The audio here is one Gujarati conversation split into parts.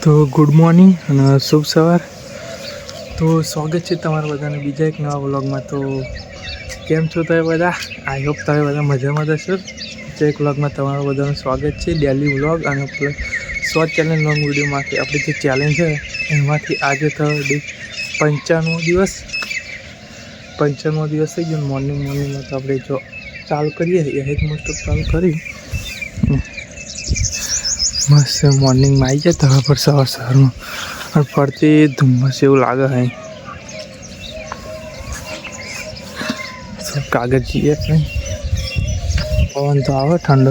તો ગુડ મોર્નિંગ અને શુભ સવાર. તો સ્વાગત છે તમારા બધાને બીજા એક નવા વ્લોગમાં. તો કેમ છો તમે બધા? આઈ હોપ તમે બધા મજામાં જશો. બીજા એક વ્લોગમાં તમારું બધાનું સ્વાગત છે. ડેલી વ્લોગ અને પ્લસ શોર્ટ ચેલેન્જ લોંગ વિડીયોમાંથી આપણી જે ચેલેન્જ છે એમાંથી આજે તો 95મો દિવસ થઈ ગયો. મોર્નિંગમાં તો આપણે જો ચાલુ કરીએ એ જ મોસ્ટ ઓફ ચાલુ કરી મસ્ત મોર્નિંગમાં આવી જાય તળા પર સવારમાં અને ફરતી ધુમ્મસ એવું લાગે હે. કાગળજીએ નહીં પવન તો આવે ઠંડો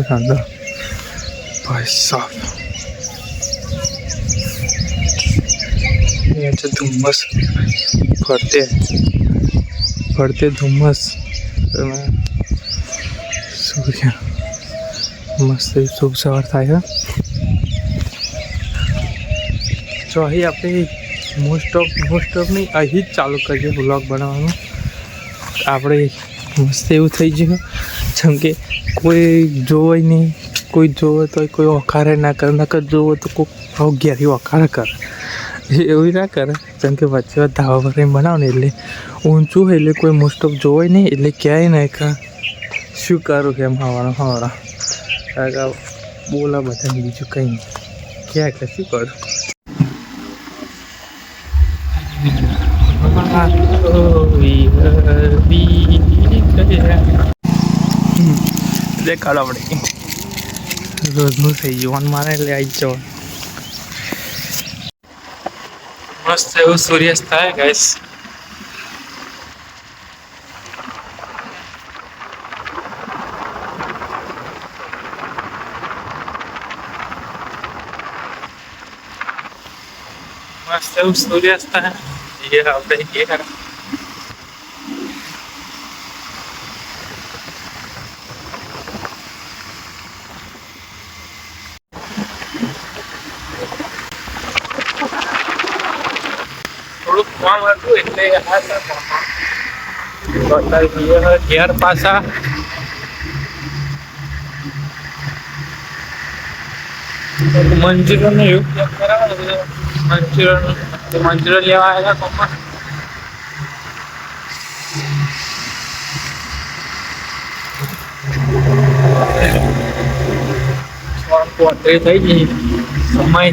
ભાઈ સાફ છે ધુમ્મસ ફરતે ધુમ્મસ સૂર્ય મસ્ત શુભ સવાર થાય છે. તો અહીં આપણે મોસ્ટ ઓફ નહીં અહીં જ ચાલુ કરીએ વ્લોગ બનાવવાનું. આપણે મસ્ત એવું થઈ ગયું જેમ કે કોઈ જોવે નહીં, કોઈ જોવે તો કોઈ વખારે ના કરે, નકર જોવે તો કોઈ ભાવ ઘેરી વખારે કરે, એવું ના કરે. જેમ કે વચ્ચે ધાબા પર બનાવો ને એટલે ઊંચું હોય એટલે કોઈ મોસ્ટ ઓફ જોવે નહીં એટલે ક્યાંય નહીં કે શું કરું કેમ હવારા બોલા બધા બીજું કંઈ નહીં ક્યાં કે શું કરું. દેખાડો આપણે રોજનું થઈ ગયું મારે એટલે આવી જવાનું. મસ્ત એવું સૂર્યાસ્ત થાય ગાઈસ. મસ્ત એવું સૂર્યાસ્ત થાય એ આપણે થોડુંક કામ હતું એટલે ઘેર પાછા મંજૂરોને એવું કરાવે. મંજૂરો લેવા આવ્યા પપ્પા. પોતરી થઈ ગઈ સમય